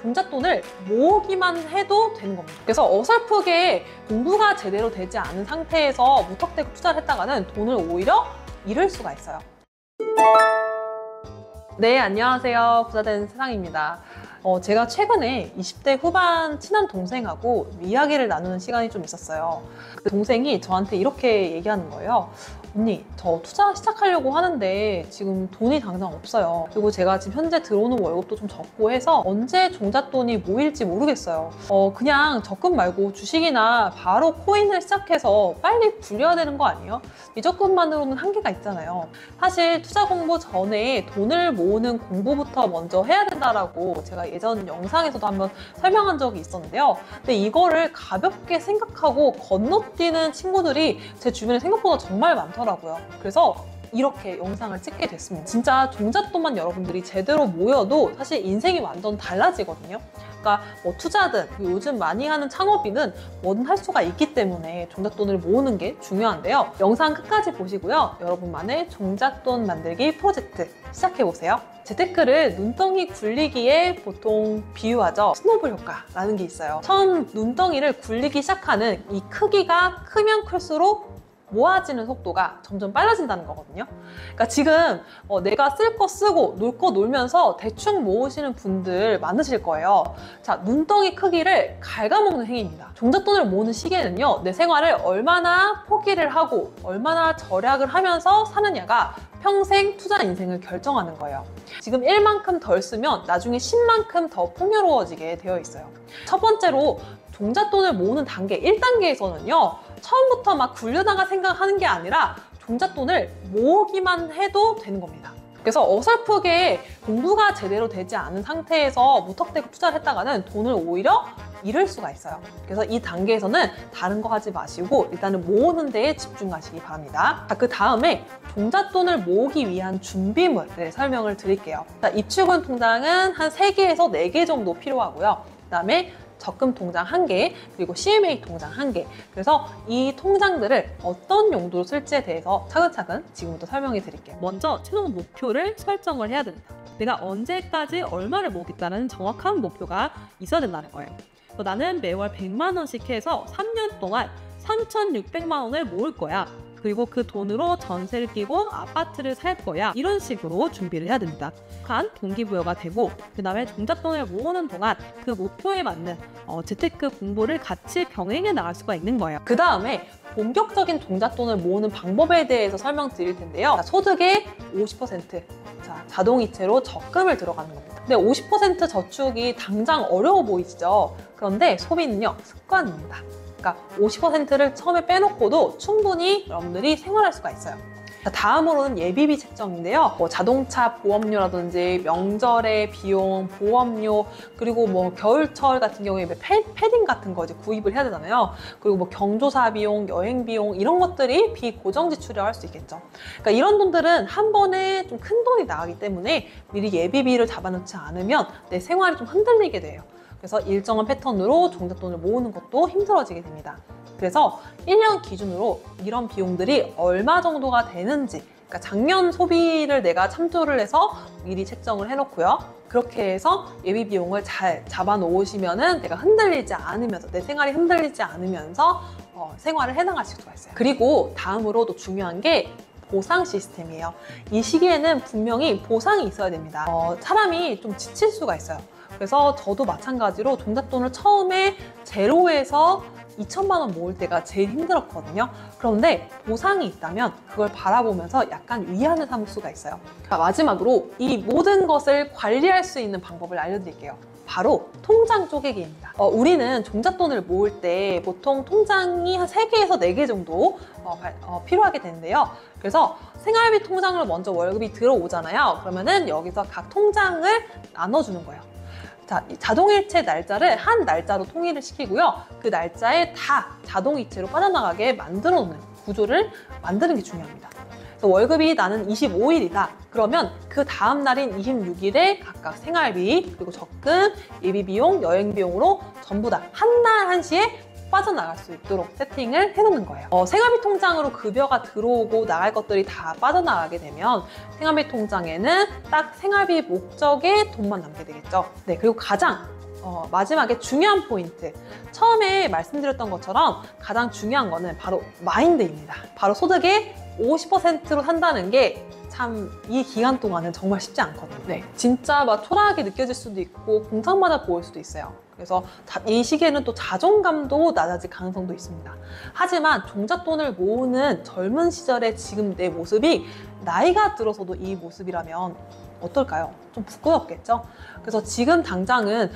종잣돈을 모으기만 해도 되는 겁니다. 그래서 어설프게 공부가 제대로 되지 않은 상태에서 무턱대고 투자를 했다가는 돈을 오히려 잃을 수가 있어요. 네, 안녕하세요. 부자되는 세상입니다. 제가 최근에 20대 후반 친한 동생하고 이야기를 나누는 시간이 좀 있었어요. 그 동생이 저한테 이렇게 얘기하는 거예요. 언니, 저 투자 시작하려고 하는데 지금 돈이 당장 없어요. 그리고 제가 지금 현재 들어오는 월급도 좀 적고 해서 언제 종잣돈이 모일지 모르겠어요. 그냥 적금 말고 주식이나 바로 코인을 시작해서 빨리 굴려야 되는 거 아니에요? 이 적금만으로는 한계가 있잖아요. 사실 투자 공부 전에 돈을 모으는 공부부터 먼저 해야 된다라고 제가 예전 영상에서도 한번 설명한 적이 있었는데요. 근데 이거를 가볍게 생각하고 건너뛰는 친구들이 제 주변에 생각보다 정말 많더라고요. 그래서 이렇게 영상을 찍게 됐습니다. 진짜 종잣돈만 여러분들이 제대로 모여도 사실 인생이 완전 달라지거든요. 그러니까 뭐 투자든 요즘 많이 하는 창업이든 뭐든 할 수가 있기 때문에 종잣돈을 모으는 게 중요한데요. 영상 끝까지 보시고요. 여러분만의 종잣돈 만들기 프로젝트 시작해보세요. 재테크를 눈덩이 굴리기에 보통 비유하죠. 스노볼 효과라는 게 있어요. 처음 눈덩이를 굴리기 시작하는 이 크기가 크면 클수록 모아지는 속도가 점점 빨라진다는 거거든요. 그러니까 지금 내가 쓸 거 쓰고 놀 거 놀면서 대충 모으시는 분들 많으실 거예요. 자, 눈덩이 크기를 갉아먹는 행위입니다. 종잣돈을 모으는 시기에는요, 내 생활을 얼마나 포기를 하고 얼마나 절약을 하면서 사느냐가 평생 투자 인생을 결정하는 거예요. 지금 1만큼 덜 쓰면 나중에 10만큼 더 풍요로워지게 되어 있어요. 첫 번째로 종잣돈을 모으는 단계 1단계에서는요, 처음부터 막 굴려나갈 생각하는 게 아니라 종잣돈을 모으기만 해도 되는 겁니다. 그래서 어설프게 공부가 제대로 되지 않은 상태에서 무턱대고 투자를 했다가는 돈을 오히려 잃을 수가 있어요. 그래서 이 단계에서는 다른 거 하지 마시고 일단은 모으는 데에 집중하시기 바랍니다. 자, 그 다음에 종잣돈을 모으기 위한 준비물을 설명을 드릴게요. 자, 입출금 통장은 한 3개에서 4개 정도 필요하고요. 그 다음에 적금 통장 1개, 그리고 CMA 통장 1개. 그래서 이 통장들을 어떤 용도로 쓸지에 대해서 차근차근 지금부터 설명해 드릴게요. 먼저 최종 목표를 설정을 해야 된다. 내가 언제까지 얼마를 모으겠다는 정확한 목표가 있어야 된다는 거예요. 나는 매월 100만 원씩 해서 3년 동안 3,600만 원을 모을 거야. 그리고 그 돈으로 전세를 끼고 아파트를 살 거야. 이런 식으로 준비를 해야 됩니다. 한 동기부여가 되고, 그 다음에 종잣돈을 모으는 동안 그 목표에 맞는 재테크 공부를 같이 병행해 나갈 수가 있는 거예요. 그 다음에 본격적인 종잣돈을 모으는 방법에 대해서 설명드릴 텐데요. 소득의 50%, 자동이체로 적금을 들어가는 겁니다. 근데 50% 저축이 당장 어려워 보이시죠? 그런데 소비는요, 습관입니다. 그러니까 50%를 처음에 빼놓고도 충분히 여러분들이 생활할 수가 있어요. 다음으로는 예비비 책정인데요. 자동차 보험료라든지 명절의 비용, 보험료, 그리고 겨울철 같은 경우에 패딩 같은 거 이제 구입을 해야 되잖아요. 그리고 경조사 비용, 여행 비용 이런 것들이 비고정 지출이라고 할 수 있겠죠. 그러니까 이런 돈들은 한 번에 좀 큰 돈이 나가기 때문에 미리 예비비를 잡아놓지 않으면 내 생활이 좀 흔들리게 돼요. 그래서 일정한 패턴으로 종잣돈을 모으는 것도 힘들어지게 됩니다. 그래서 1년 기준으로 이런 비용들이 얼마 정도가 되는지, 그러니까 작년 소비를 내가 참조를 해서 미리 책정을 해놓고요. 그렇게 해서 예비 비용을 잘 잡아 놓으시면은 내가 흔들리지 않으면서, 내 생활이 흔들리지 않으면서 생활을 해나가실 수가 있어요. 그리고 다음으로 또 중요한 게 보상 시스템이에요. 이 시기에는 분명히 보상이 있어야 됩니다. 사람이 좀 지칠 수가 있어요. 그래서 저도 마찬가지로 종잣돈을 처음에 제로에서 2천만 원 모을 때가 제일 힘들었거든요. 그런데 보상이 있다면 그걸 바라보면서 약간 위안을 삼을 수가 있어요. 마지막으로 이 모든 것을 관리할 수 있는 방법을 알려드릴게요. 바로 통장 쪼개기입니다. 우리는 종잣돈을 모을 때 보통 통장이 한 3개에서 4개 정도 필요하게 되는데요. 그래서 생활비 통장으로 먼저 월급이 들어오잖아요. 그러면은 여기서 각 통장을 나눠주는 거예요. 자, 자동이체 날짜를 한 날짜로 통일을 시키고요. 그 날짜에 다 자동이체로 빠져나가게 만들어 놓는 구조를 만드는 게 중요합니다. 그래서 월급이 나는 25일이다. 그러면 그 다음 날인 26일에 각각 생활비, 그리고 적금, 예비비용, 여행비용으로 전부 다 한 날 한시에 빠져나갈 수 있도록 세팅을 해놓는 거예요. 생활비 통장으로 급여가 들어오고 나갈 것들이 다 빠져나가게 되면 생활비 통장에는 딱 생활비 목적에 돈만 남게 되겠죠. 네, 그리고 가장 마지막에 중요한 포인트. 처음에 말씀드렸던 것처럼 가장 중요한 거는 바로 마인드입니다. 바로 소득의 50%로 산다는 게 참 이 기간 동안은 정말 쉽지 않거든요. 네, 진짜 막 초라하게 느껴질 수도 있고 공상맞아 보일 수도 있어요. 그래서 이 시기에는 또 자존감도 낮아질 가능성도 있습니다. 하지만 종잣돈을 모으는 젊은 시절의 지금 내 모습이 나이가 들어서도 이 모습이라면 어떨까요? 좀 부끄럽겠죠? 그래서 지금 당장은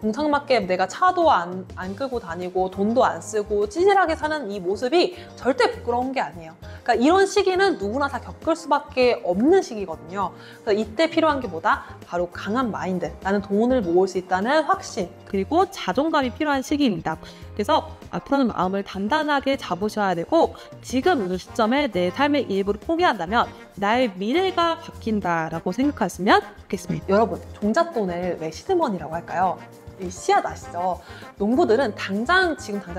공상맞게 내가 차도 안 끌고 다니고 돈도 안 쓰고 찌질하게 사는 이 모습이 절대 부끄러운 게 아니에요. 그러니까 이런 시기는 누구나 다 겪을 수밖에 없는 시기거든요. 그래서 이때 필요한 게 뭐다? 바로 강한 마인드. 나는 돈을 모을 수 있다는 확신, 그리고 자존감이 필요한 시기입니다. 그래서 앞으로는 마음을 단단하게 잡으셔야 되고, 지금 이 시점에 내 삶의 일부를 포기한다면 나의 미래가 바뀐다라고 생각하시면 좋겠습니다. 여러분, 종잣돈을 왜 시드머니라고 할까요? 이 씨앗 아시죠? 농부들은 지금 당장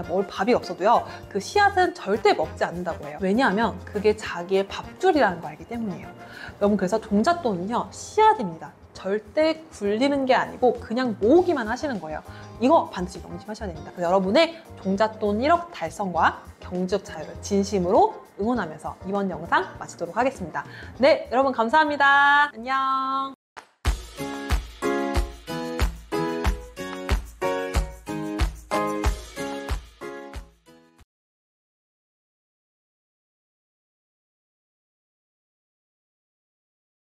먹을 밥이 없어도요, 그 씨앗은 절대 먹지 않는다고 해요. 왜냐하면 그게 자기의 밥줄이라는 걸 알기 때문이에요. 여러분, 그래서 종잣돈은요, 씨앗입니다. 절대 굴리는 게 아니고 그냥 모으기만 하시는 거예요. 이거 반드시 명심하셔야 됩니다. 그래서 여러분의 종잣돈 1억 달성과 경제적 자유를 진심으로 응원하면서 이번 영상 마치도록 하겠습니다. 네, 여러분 감사합니다. 안녕.